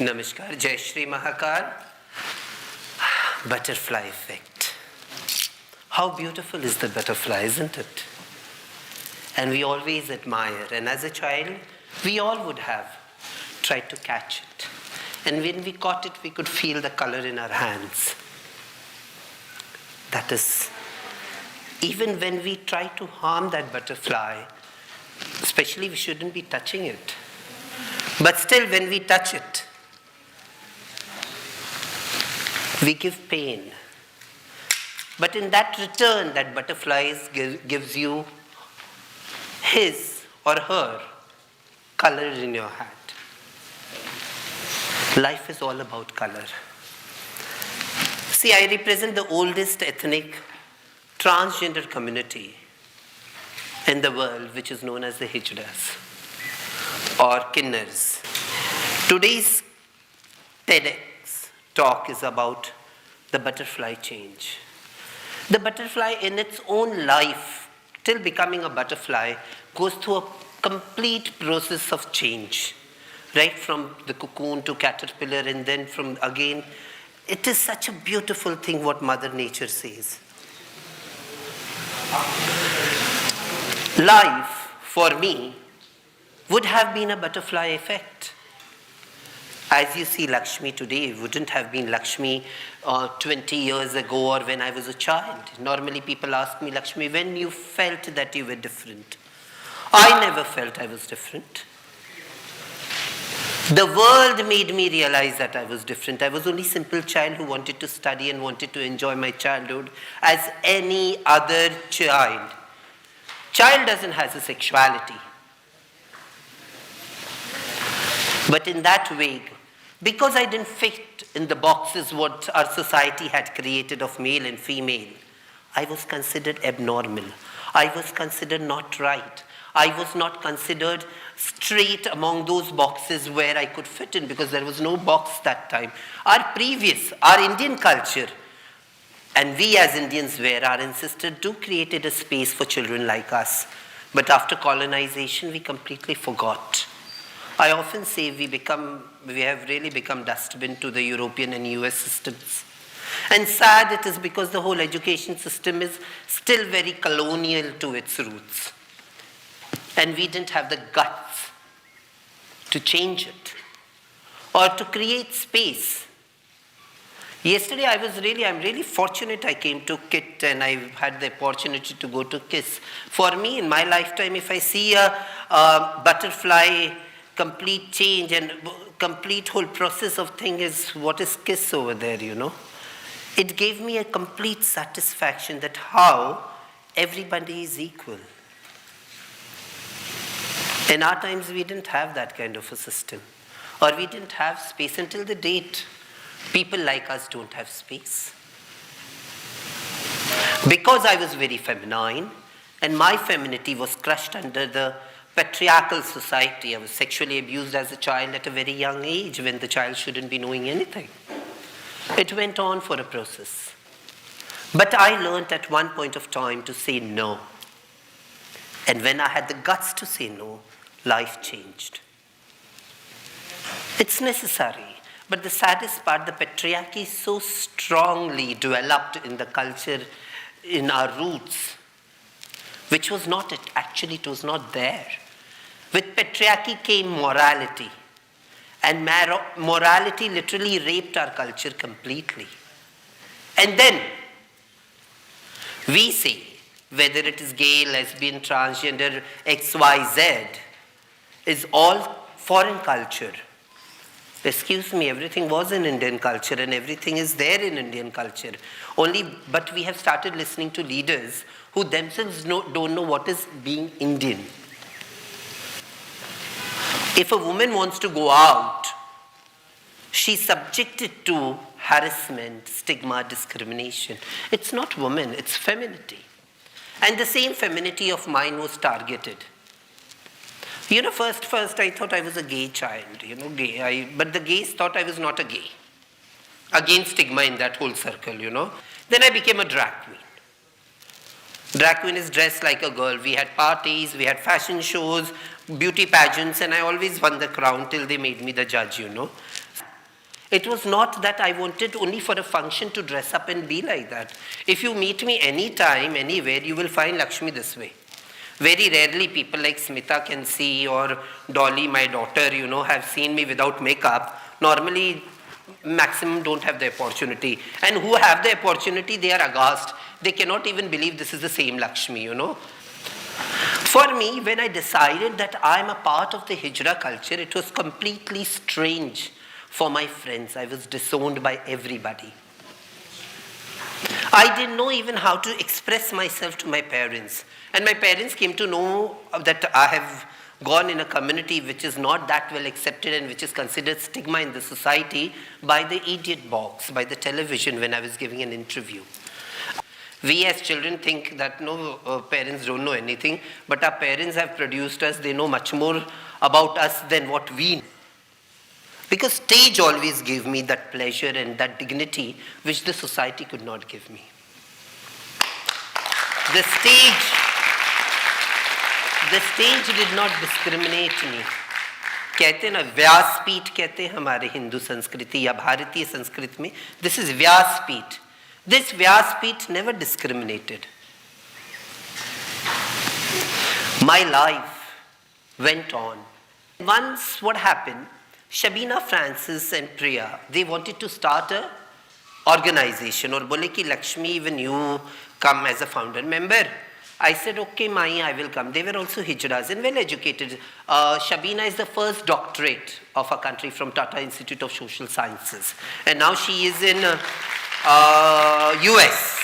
Namaskar. Jai Shri Mahakal. Butterfly effect. How beautiful is the butterfly, isn't it? And we always admire. And as a child, we all would have tried to catch it. And when we caught it, we could feel the color in our hands. That is, even when we try to harm that butterfly, especially we shouldn't be touching it. But still, when we touch it, we give pain. But in that return, that butterfly gives you his or her color in your hat. Life is all about color. See, I represent the oldest ethnic transgender community in the world, which is known as the Hijras or Kinnars. Today's TEDx talk is about the butterfly change. The butterfly in its own life, till becoming a butterfly, goes through a complete process of change. Right from the cocoon to caterpillar, and then from again, it is such a beautiful thing what Mother Nature says. Life, for me, would have been a butterfly effect. As you see Lakshmi today, wouldn't have been Lakshmi 20 years ago or when I was a child. Normally people ask me, Lakshmi, when you felt that you were different? I never felt I was different. The world made me realize that I was different. I was only a simple child who wanted to study and wanted to enjoy my childhood as any other child. Child doesn't have a sexuality. But in that way, because I didn't fit in the boxes what our society had created of male and female, I was considered abnormal. I was considered not right. I was not considered straight among those boxes where I could fit in, because there was no box that time. Our Indian culture, and we as Indians were, our ancestors do created a space for children like us. But after colonization, we completely forgot. I often say we have really become dustbin to the European and US systems. And sad it is, because the whole education system is still very colonial to its roots. And we didn't have the guts to change it or to create space. Yesterday I'm really fortunate I came to KIT and I had the opportunity to go to KISS. For me, in my lifetime, if I see a butterfly complete change and complete whole process of thing is what is KISS over there, you know. It gave me a complete satisfaction that how everybody is equal. In our times, we didn't have that kind of a system, or we didn't have space. Until the date, people like us don't have space. Because I was very feminine, and my femininity was crushed under the patriarchal society. I was sexually abused as a child at a very young age, when the child shouldn't be knowing anything. It went on for a process. But I learned at one point of time to say no. And when I had the guts to say no, life changed. It's necessary. But the saddest part, the patriarchy is so strongly developed in the culture, in our roots, which was not it. Actually, it was not there. With patriarchy came morality. And morality literally raped our culture completely. And then we say, whether it is gay, lesbian, transgender, X, Y, Z, is all foreign culture. Excuse me, everything was in Indian culture and everything is there in Indian culture. But we have started listening to leaders who themselves don't know what is being Indian. If a woman wants to go out, she's subjected to harassment, stigma, discrimination. It's not woman, it's femininity. And the same femininity of mine was targeted. You know, first I thought I was a gay child, but the gays thought I was not a gay. Again, stigma in that whole circle, Then I became a drag queen. Drag queen is dressed like a girl. We had parties, we had fashion shows, beauty pageants, and I always won the crown till they made me the judge, It was not that I wanted only for a function to dress up and be like that. If you meet me anytime, anywhere, you will find Lakshmi this way. Very rarely people like Smita can see, or Dolly, my daughter, have seen me without makeup. Normally, maximum don't have the opportunity. And who have the opportunity, they are aghast. They cannot even believe this is the same Lakshmi, For me, when I decided that I am a part of the Hijra culture, it was completely strange for my friends. I was disowned by everybody. I didn't know even how to express myself to my parents. And my parents came to know that I have gone in a community which is not that well accepted and which is considered stigma in the society by the idiot box, by the television when I was giving an interview. We as children think that parents don't know anything, but our parents have produced us. They know much more about us than what we know. Because stage always gave me that pleasure and that dignity which the society could not give me. The stage did not discriminate me. कहते हैं ना व्यासपीठ कहते हैं हमारे हिंदू संस्कृति या भारतीय संस्कृति में. This is व्यासपीठ. This व्यासपीठ never discriminated. My life went on. Once what happened, Shabina, Francis and Priya, they wanted to start a organization और बोले कि Lakshmi, even you come as a founder member. I said, okay, Mai, I will come. They were also Hijras and well educated. Shabina is the first doctorate of our country from Tata Institute of Social Sciences. And now she is in US.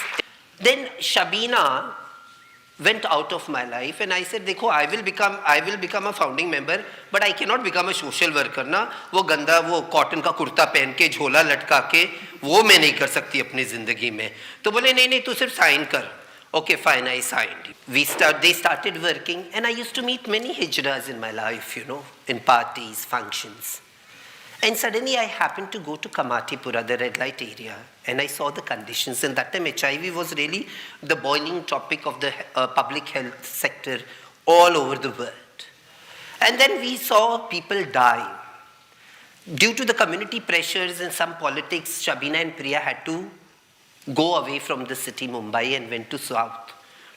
Then Shabina went out of my life and I said, देखो, I will become a founding member, but I cannot become a social worker ना. वो गंदा वो cotton का कुर्ता पहन के झोला लटका के वो मैं नहीं कर सकती अपनी जिंदगी में. तो बोले नहीं तू सिर्फ साइन कर. Okay, fine, I signed. They started working and I used to meet many hijras in my life, in parties, functions. And suddenly I happened to go to Kamatipura, the red light area, and I saw the conditions. And that time HIV was really the boiling topic of the public health sector all over the world. And then we saw people die. Due to the community pressures and some politics, Shabina and Priya had to go away from the city Mumbai and went to South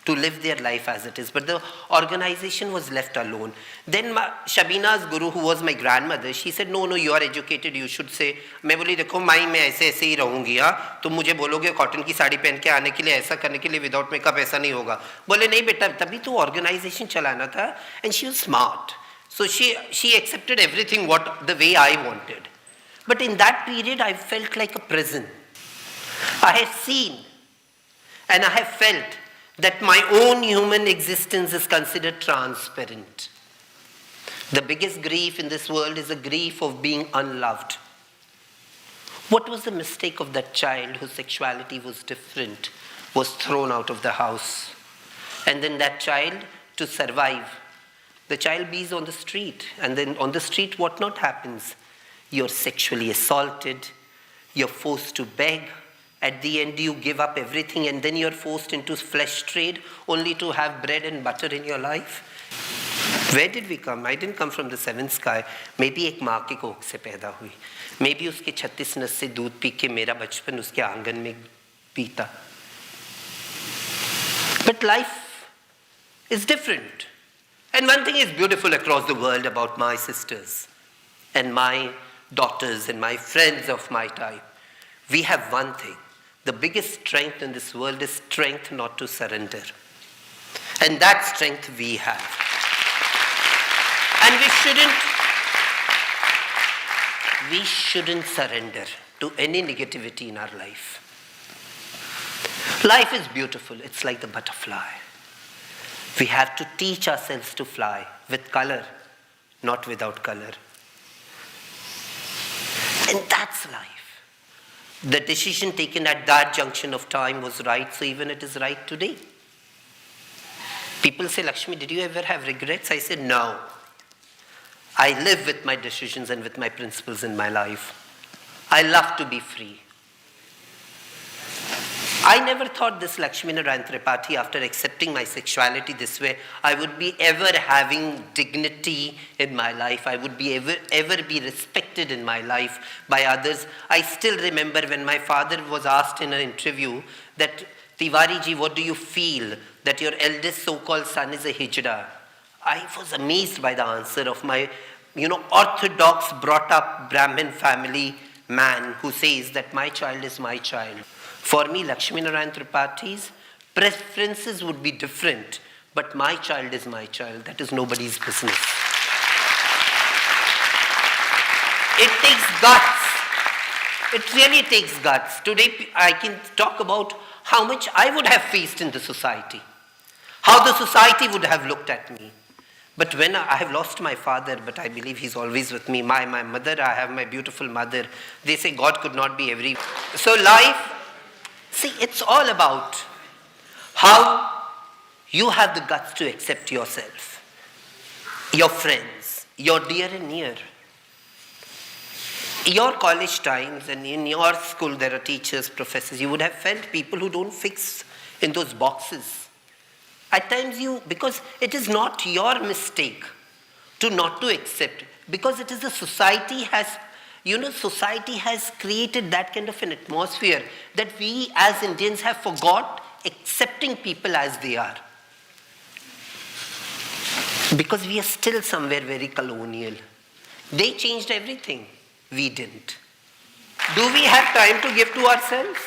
to live their life as it is. But the organization was left alone. Then Shabina's guru, who was my grandmother, she said, no, you are educated, you should say. मैं बोली देखो माई मैं ऐसे ही रहूँगी हाँ. तुम मुझे बोलोगे कॉटन की साड़ी पहन के आने के लिए ऐसा करने के लिए विदाउट मेकअप ऐसा नहीं होगा. बोले नहीं बेटा तभी तो ऑर्गेनाइजेशन चलाना था. And she was smart. So she accepted everything the way I wanted. But in that period I felt like a prison. I have seen and I have felt that my own human existence is considered transparent. The biggest grief in this world is the grief of being unloved. What was the mistake of that child whose sexuality was different, was thrown out of the house? And then that child, to survive, the child bees on the street. And then on the street, what not happens? You're sexually assaulted, you're forced to beg. At the end, you give up everything and then you're forced into flesh trade only to have bread and butter in your life. Where did we come? I didn't come from the seventh sky. Maybe एक माँ के कोख से पैदा हुई. Maybe उसके 36 नस से दूध पी के मेरा बचपन उसके आंगन में बीता. But life is different. And one thing is beautiful across the world about my sisters and my daughters and my friends of my type. We have one thing. The biggest strength in this world is strength not to surrender. And that strength we have. And we shouldn't surrender to any negativity in our life. Life is beautiful. It's like the butterfly. We have to teach ourselves to fly with color, not without color. And that's life. The decision taken at that junction of time was right, so even it is right today. People say, Lakshmi, did you ever have regrets? I said, no. I live with my decisions and with my principles in my life. I love to be free. I never thought this Lakshmi Tripathi, after accepting my sexuality this way, I would be ever having dignity in my life. I would be ever be respected in my life by others. I still remember when my father was asked in an interview that, Tiwari ji, what do you feel that your eldest so-called son is a hijra? I was amazed by the answer of my, orthodox, brought up Brahmin family man who says that my child is my child. For me, Lakshmi Tripathi's preferences would be different, but my child is my child. That is nobody's business. It takes guts. It really takes guts. Today, I can talk about how much I would have faced in the society, how the society would have looked at me. But when I have lost my father, but I believe he's always with me, my mother, I have my beautiful mother. They say God could not be every. So life, see, it's all about how you have the guts to accept yourself, your friends, your dear and near. Your college times and in your school there are teachers, professors, you would have felt people who don't fix in those boxes. At times because it is not your mistake to not to accept, because it is the society has created that kind of an atmosphere that we as Indians have forgot accepting people as they are. Because we are still somewhere very colonial. They changed everything. We didn't. Do we have time to give to ourselves?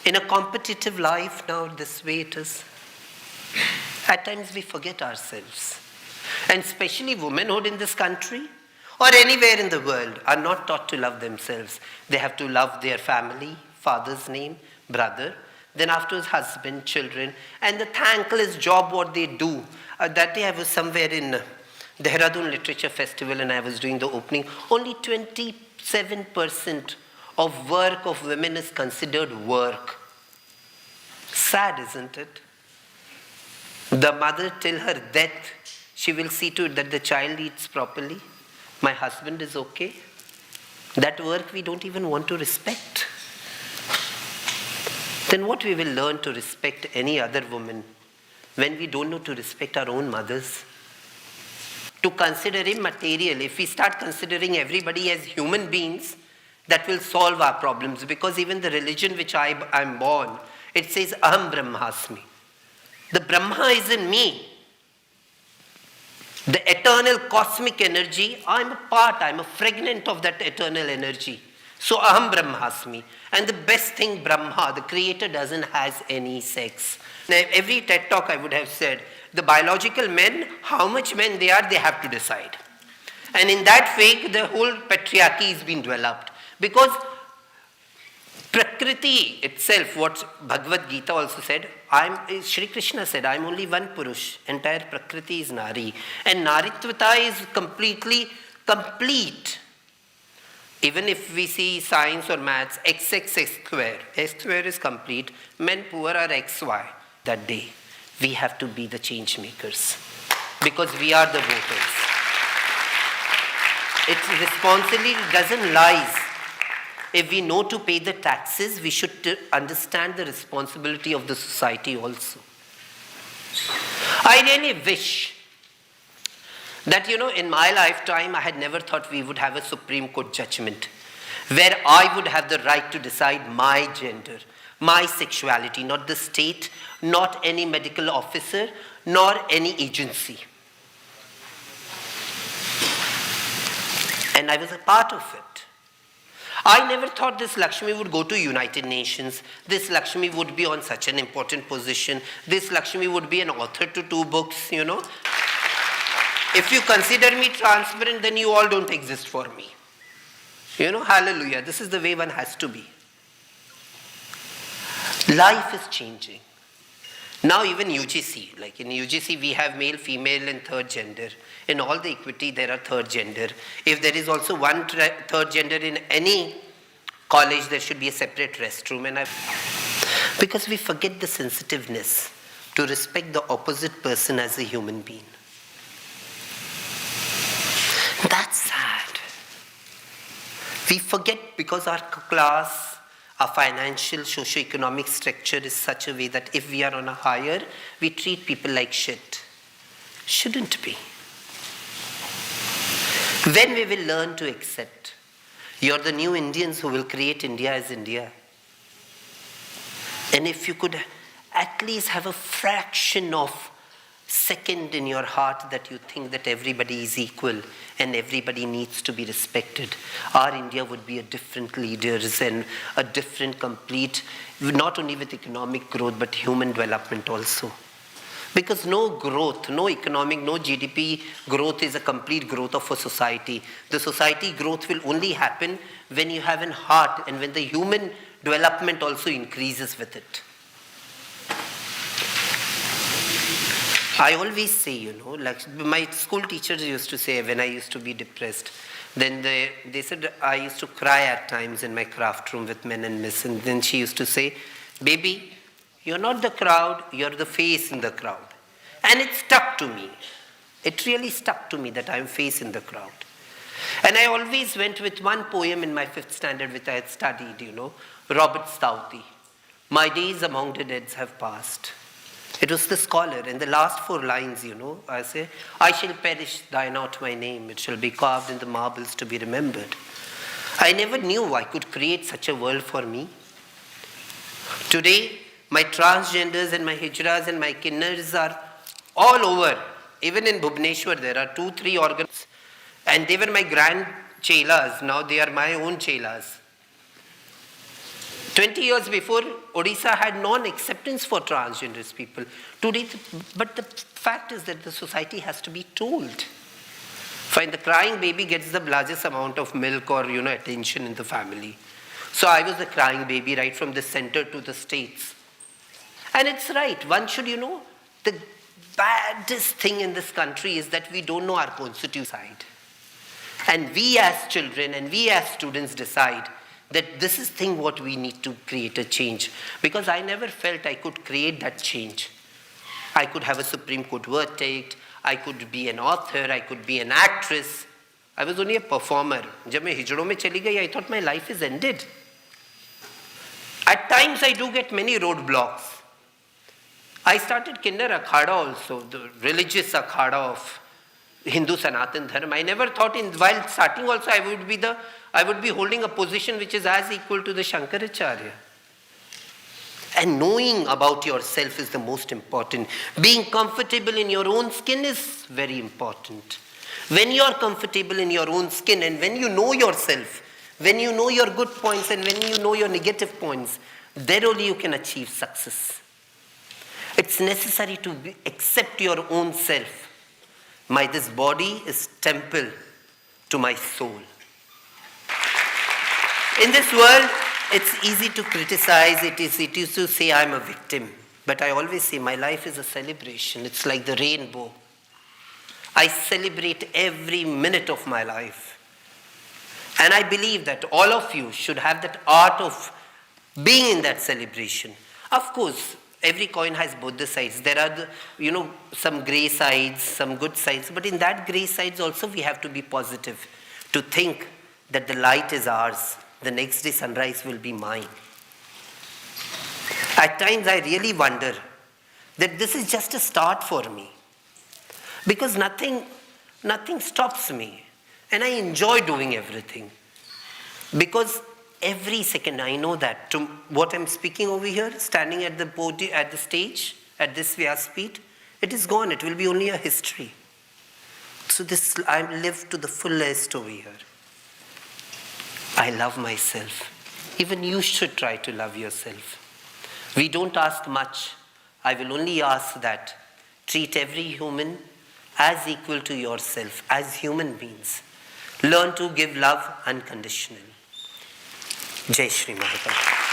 In a competitive life now, this way it is. At times we forget ourselves. And especially womanhood in this country or anywhere in the world are not taught to love themselves. They have to love their family, father's name, brother, then afterwards husband, children, and the thankless job what they do. That day I was somewhere in Dehradun Literature Festival and I was doing the opening. Only 27% of work of women is considered work. Sad, isn't it? The mother till her death, she will see to it that the child eats properly. My husband is okay. That work we don't even want to respect. Then what we will learn to respect any other woman when we don't know to respect our own mothers? To consider immaterial, if we start considering everybody as human beings, that will solve our problems. Because even the religion which I'm born, it says Aham Brahmasmi. The Brahma is in me. The eternal cosmic energy, I'm a part, I'm a fragment of that eternal energy. So Aham Brahmasmi. And the best thing, Brahma, the creator, doesn't has any sex. Now, every TED talk I would have said, the biological men, how much men they are, they have to decide. And in that way, the whole patriarchy is being developed. Because Prakriti itself, what Bhagavad Gita also said, Shri Krishna said, I'm only one Purush, entire Prakriti is Nari. And Naritvata is completely complete. Even if we see science or maths, XX square, S square is complete, men poor are XY. That day, we have to be the change makers because we are the voters. Its responsibility doesn't lie. If we know to pay the taxes, we should understand the responsibility of the society also. I really wish that, in my lifetime, I had never thought we would have a Supreme Court judgment where I would have the right to decide my gender, my sexuality, not the state, not any medical officer, nor any agency. And I was a part of it. I never thought this Lakshmi would go to United Nations. This Lakshmi would be on such an important position. This Lakshmi would be an author to 2 books, If you consider me transparent, then you all don't exist for me. Hallelujah. This is the way one has to be. Life is changing. Now even UGC, like in UGC we have male, female and third gender. In all the equity there are third gender. If there is also one third gender in any college, there should be a separate restroom. Because we forget the sensitiveness to respect the opposite person as a human being. That's sad. We forget because our class, Our financial, socio-economic structure is such a way that if we are on a higher, we treat people like shit. Shouldn't be. When we will learn to accept, you're the new Indians who will create India as India. And if you could at least have a fraction of second in your heart that you think that everybody is equal and everybody needs to be respected, our India would be a different leaders and a different complete, not only with economic growth, but human development also. Because no growth, no economic, no GDP growth is a complete growth of a society. The society growth will only happen when you have a heart and when the human development also increases with it. I always say, like my school teachers used to say when I used to be depressed, then they said I used to cry at times in my craft room with men and miss, and then she used to say, baby, you're not the crowd, you're the face in the crowd. And it stuck to me. It really stuck to me that I'm face in the crowd. And I always went with one poem in my 5th standard which I had studied, Robert Southey. My days among the dead have passed. It was the scholar, and the last 4 lines, I say, I shall perish, die not my name, it shall be carved in the marbles to be remembered. I never knew I could create such a world for me. Today, my transgenders and my hijras and my kinnars are all over. Even in Bhubaneswar, there are 2-3 organs, and they were my grand chelas, now they are my own chelas. 20 years before, Odisha had non-acceptance for transgender people. Today, but the fact is that the society has to be told. Fine, the crying baby gets the largest amount of milk or attention in the family. So I was the crying baby right from the center to the states. And it's right. One should, the baddest thing in this country is that we don't know our constitution. And we as children and we as students decide that this is thing what we need to create a change. Because I never felt I could create that change. I could have a Supreme Court verdict, I could be an author, I could be an actress. I was only a performer. Jab main hijron mein chali gayi, I thought my life is ended. At times I do get many roadblocks. I started Kinder Akhada also, the religious Akhada of Hindu Sanatan Dharma. I never thought while starting also I would be holding a position which is as equal to the Shankaracharya. And knowing about yourself is the most important. Being comfortable in your own skin is very important. When you are comfortable in your own skin and when you know yourself, when you know your good points and when you know your negative points, then only you can achieve success. It's necessary to accept your own self. This body is temple to my soul. In this world, it's easy to criticize, it is to say I'm a victim. But I always say my life is a celebration. It's like the rainbow. I celebrate every minute of my life. And I believe that all of you should have that art of being in that celebration. Of course, every coin has both the sides. There are, some gray sides, some good sides. But in that gray sides also we have to be positive. To think that the light is ours. The next day sunrise will be mine. At times I really wonder that this is just a start for me. Because nothing stops me. And I enjoy doing everything. Because every second I know that what I'm speaking over here, standing at the podium, at the stage, at this Vyaspeeth, it is gone. It will be only a history. So I live to the fullest over here. I love myself. Even you should try to love yourself. We don't ask much. I will only ask that. Treat every human as equal to yourself, as human beings. Learn to give love unconditionally. Jai Shri Mahapal.